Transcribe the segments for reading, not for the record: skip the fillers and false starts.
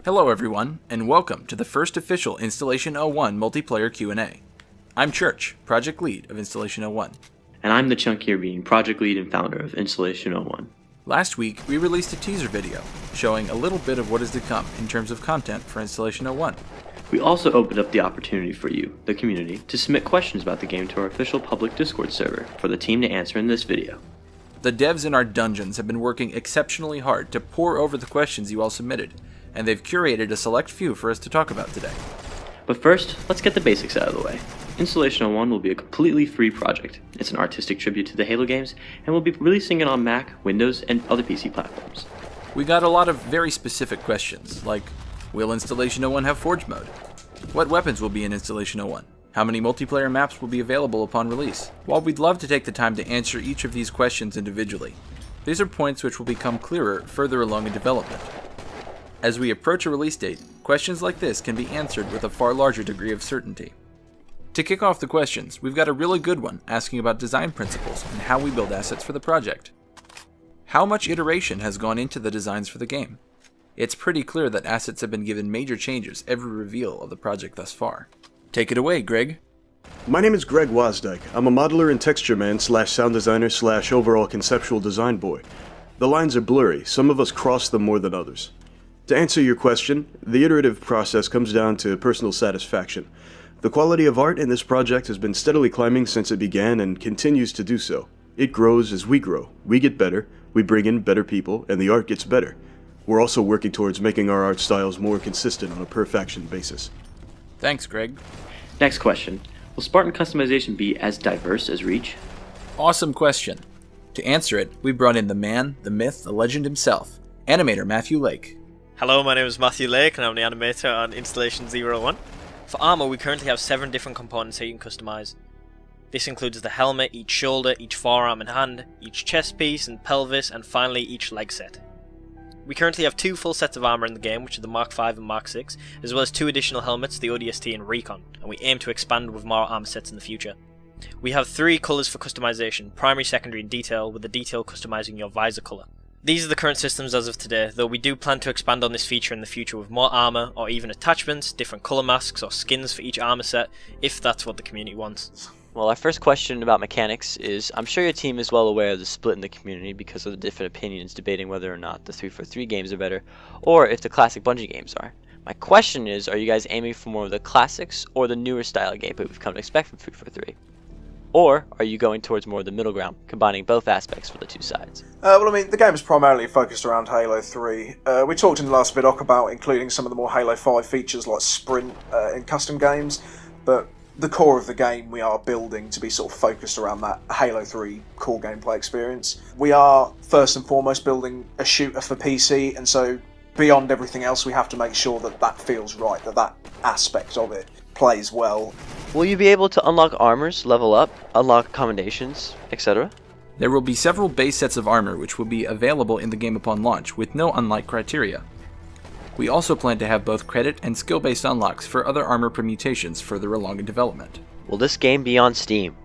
Hello everyone, and welcome to the first official Installation 01 multiplayer Q&A. I'm Church, Project Lead of Installation 01. And I'm the Chunkier Bean, Project Lead and Founder of Installation 01. Last week, we released a teaser video, showing a little bit of what is to come in terms of content for Installation 01. We also opened up the opportunity for you, the community, to submit questions about the game to our official public Discord server for the team to answer in this video. The devs in our dungeons have been working exceptionally hard to pore over the questions you all submitted, and they've curated a select few for us to talk about today. But first, let's get the basics out of the way. Installation 01 will be a completely free project. It's an artistic tribute to the Halo games, and we'll be releasing it on Mac, Windows, and other PC platforms. We got a lot of very specific questions, like, will Installation 01 have Forge mode? What weapons will be in Installation 01? How many multiplayer maps will be available upon release? While we'd love to take the time to answer each of these questions individually, these are points which will become clearer further along in development. As we approach a release date, questions like this can be answered with a far larger degree of certainty. To kick off the questions, we've got a really good one asking about design principles and how we build assets for the project. How much iteration has gone into the designs for the game? It's pretty clear that assets have been given major changes every reveal of the project thus far. Take it away, Greg. My name is Greg Wasdike. I'm a modeler and texture man / sound designer / overall conceptual design boy. The lines are blurry, some of us cross them more than others. To answer your question, the iterative process comes down to personal satisfaction. The quality of art in this project has been steadily climbing since it began and continues to do so. It grows as we grow. We get better, we bring in better people, and the art gets better. We're also working towards making our art styles more consistent on a per-faction basis. Thanks, Greg. Next question. Will Spartan customization be as diverse as Reach? Awesome question. To answer it, we brought in the man, the myth, the legend himself, animator Matthew Lake. Hello, my name is Matthew Lake and I'm the animator on Installation 01. For armor, we currently have 7 different components that you can customize. This includes the helmet, each shoulder, each forearm and hand, each chest piece and pelvis, and finally each leg set. We currently have 2 full sets of armor in the game, which are the Mark V and Mark VI, as well as 2 additional helmets, the ODST and Recon, and we aim to expand with more armor sets in the future. We have 3 colours for customization, primary, secondary and detail, with the detail customizing your visor colour. These are the current systems as of today, though we do plan to expand on this feature in the future with more armor, or even attachments, different colour masks or skins for each armor set, if that's what the community wants. Well, our first question about mechanics is, I'm sure your team is well aware of the split in the community because of the different opinions debating whether or not the 343 games are better, or if the classic Bungie games are. My question is, are you guys aiming for more of the classics or the newer style of gameplay we've come to expect from 343? Or are you going towards more of the middle ground, combining both aspects for the 2 sides? The game is primarily focused around Halo 3. We talked in the last vidoc about including some of the more Halo 5 features like sprint in custom games, but the core of the game we are building to be sort of focused around that Halo 3 core gameplay experience. We are first and foremost building a shooter for PC, and so beyond everything else we have to make sure that that feels right, that aspect of it plays well. Will you be able to unlock armors, level up, unlock commendations, etc.? There will be several base sets of armor which will be available in the game upon launch, with no unlock criteria. We also plan to have both credit and skill-based unlocks for other armor permutations further along in development. Will this game be on Steam?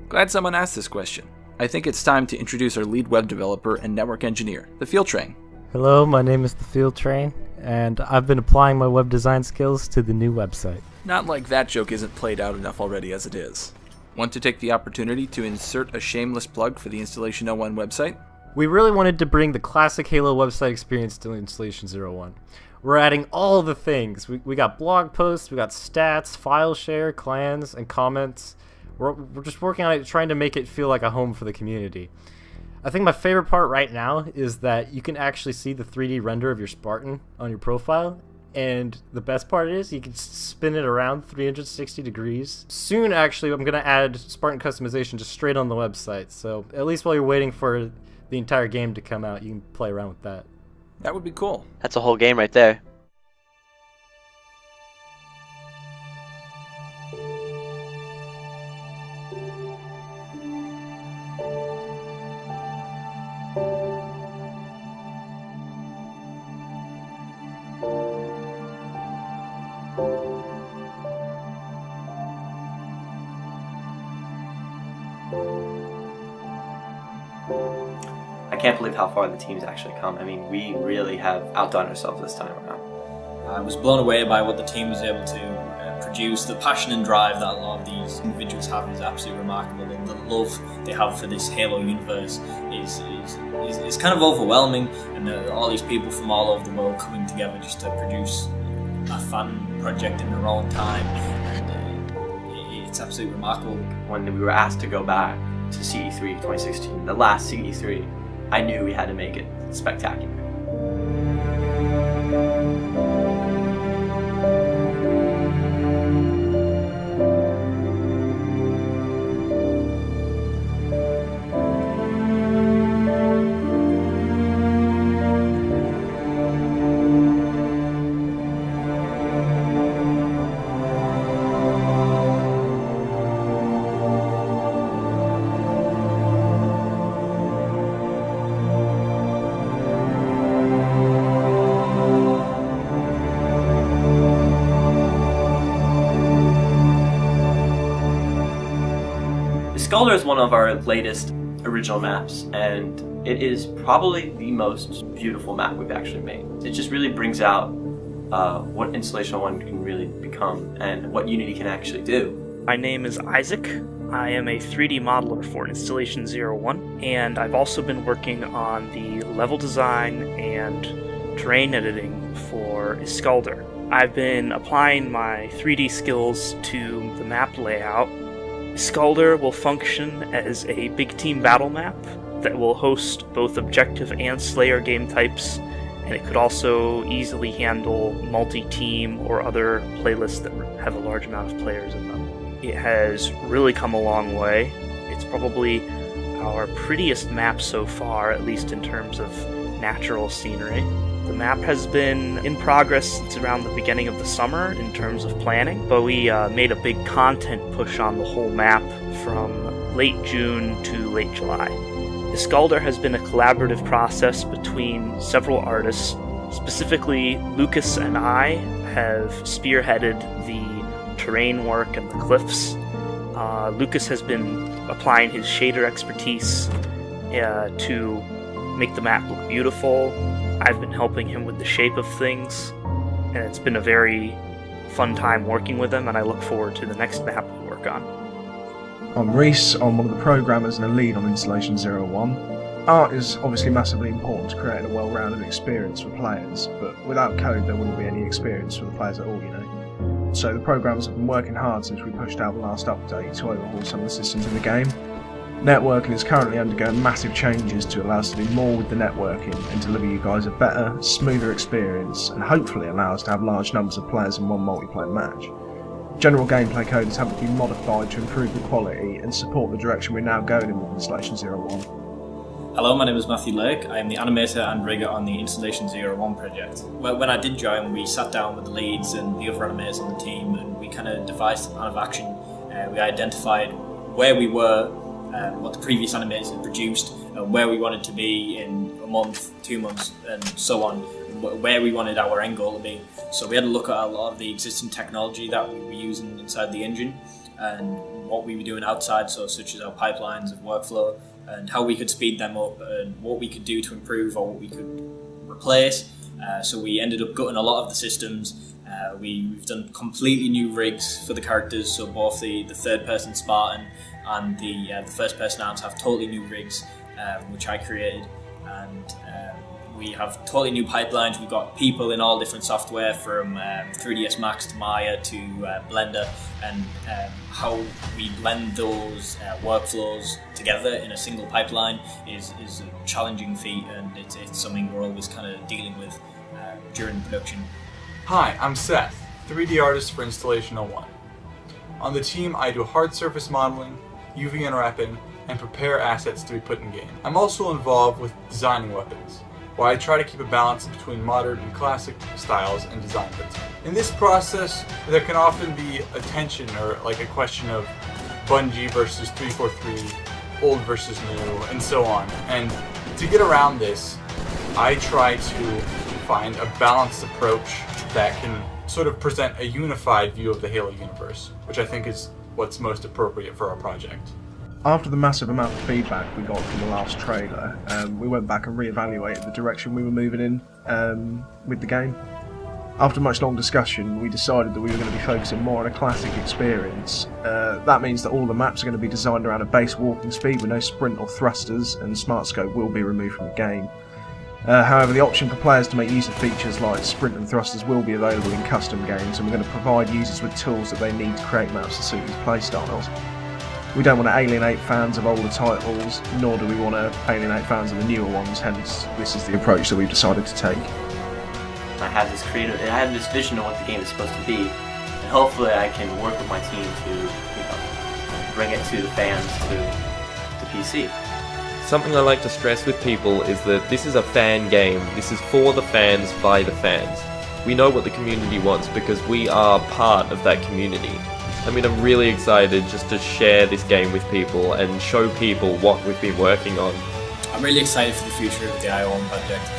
Glad someone asked this question. I think it's time to introduce our lead web developer and network engineer, the Field Train. Hello, my name is the Field Train, and I've been applying my web design skills to the new website. Not like that joke isn't played out enough already as it is. Want to take the opportunity to insert a shameless plug for the Installation 01 website? We really wanted to bring the classic Halo website experience to Installation 01. We're adding all the things. We got blog posts, we got stats, file share, clans, and comments. We're just working on it, trying to make it feel like a home for the community. I think my favorite part right now is that you can actually see the 3D render of your Spartan on your profile. And the best part is you can spin it around 360 degrees. Soon, actually, I'm going to add Spartan customization just straight on the website. So at least while you're waiting for the entire game to come out, you can play around with that. That would be cool. That's a whole game right there. I can't believe how far the team's actually come. I mean, we really have outdone ourselves this time around. I was blown away by what the team was able to produce. The passion and drive that a lot of these individuals have is absolutely remarkable, and the love they have for this Halo universe is kind of overwhelming, and all these people from all over the world coming together just to produce a fan project in their own time, and it's absolutely remarkable. When we were asked to go back to CE3 2016, the last CE3, I knew we had to make it spectacular. Skulder is one of our latest original maps, and it is probably the most beautiful map we've actually made. It just really brings out what Installation 01 can really become and what Unity can actually do. My name is Isaac. I am a 3D modeler for Installation 01, and I've also been working on the level design and terrain editing for Skulder. I've been applying my 3D skills to the map layout. Skulder will function as a big team battle map that will host both objective and Slayer game types, and it could also easily handle multi-team or other playlists that have a large amount of players in them. It has really come a long way. It's probably our prettiest map so far, at least in terms of natural scenery. The map has been in progress since around the beginning of the summer in terms of planning, but we made a big content push on the whole map from late June to late July. Skulder has been a collaborative process between several artists. Specifically, Lucas and I have spearheaded the terrain work and the cliffs. Lucas has been applying his shader expertise to make the map look beautiful. I've been helping him with the shape of things, and it's been a very fun time working with him, and I look forward to the next map we work on. I'm Reese, I'm one of the programmers and a lead on Installation 01. Art is obviously massively important to creating a well-rounded experience for players, but without code there wouldn't be any experience for the players at all, you know. So the programmers have been working hard since we pushed out the last update to overhaul some of the systems in the game. Networking is currently undergoing massive changes to allow us to do more with the networking and deliver you guys a better, smoother experience, and hopefully allow us to have large numbers of players in one multiplayer match. General gameplay code is having to be modified to improve the quality and support the direction we're now going in with Installation 01. Hello, my name is Matthew Lake. I am the animator and rigger on the Installation 01 project. When I did join, we sat down with the leads and the other animators on the team, and we kind of devised a plan of action. We identified where we were, what the previous animators had produced, where we wanted to be in a month, 2 months, and so on, where we wanted our end goal to be. So we had to look at a lot of the existing technology that we were using inside the engine and what we were doing outside, so such as our pipelines of workflow, and how we could speed them up and what we could do to improve or what we could replace. So we ended up gutting a lot of the systems. We've done completely new rigs for the characters, so both the third-person Spartan and the first-person arms have totally new rigs, which I created, and we have totally new pipelines. We've got people in all different software, from 3ds Max to Maya to Blender, and how we blend those workflows together in a single pipeline is a challenging feat, and it's something we're always kind of dealing with during production. Hi, I'm Seth, 3D artist for Installation 01. On the team, I do hard surface modeling, UV unwrapping, and prepare assets to be put in game. I'm also involved with designing weapons, where I try to keep a balance between modern and classic styles and design bits. In this process, there can often be a tension or like a question of Bungie versus 343, old versus new, and so on. And to get around this, I try to find a balanced approach that can sort of present a unified view of the Halo universe, which I think is what's most appropriate for our project. After the massive amount of feedback we got from the last trailer, we went back and re-evaluated the direction we were moving in with the game. After much long discussion, we decided that we were going to be focusing more on a classic experience. That means that all the maps are going to be designed around a base walking speed with no sprint or thrusters, and Smart Scope will be removed from the game. However, the option for players to make use of features like sprint and thrusters will be available in custom games, and we're going to provide users with tools that they need to create maps to suit these playstyles. We don't want to alienate fans of older titles, nor do we want to alienate fans of the newer ones, hence this is the approach that we've decided to take. I have this vision of what the game is supposed to be, and hopefully I can work with my team to, bring it to the fans to PC. Something I like to stress with people is that this is a fan game. This is for the fans, by the fans. We know what the community wants because we are part of that community. I mean, I'm really excited just to share this game with people and show people what we've been working on. I'm really excited for the future of the IO1 project.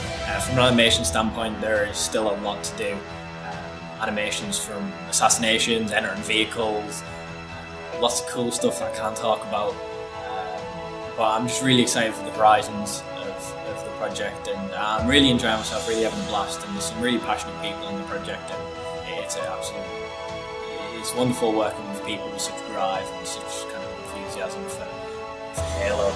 From an animation standpoint, there is still a lot to do. Animations from assassinations, entering vehicles, lots of cool stuff that I can't talk about. But I'm just really excited for the horizons of the project, and I'm really enjoying myself, really having a blast, and there's some really passionate people in the project, and it's wonderful working with people with such drive and such kind of enthusiasm for Halo.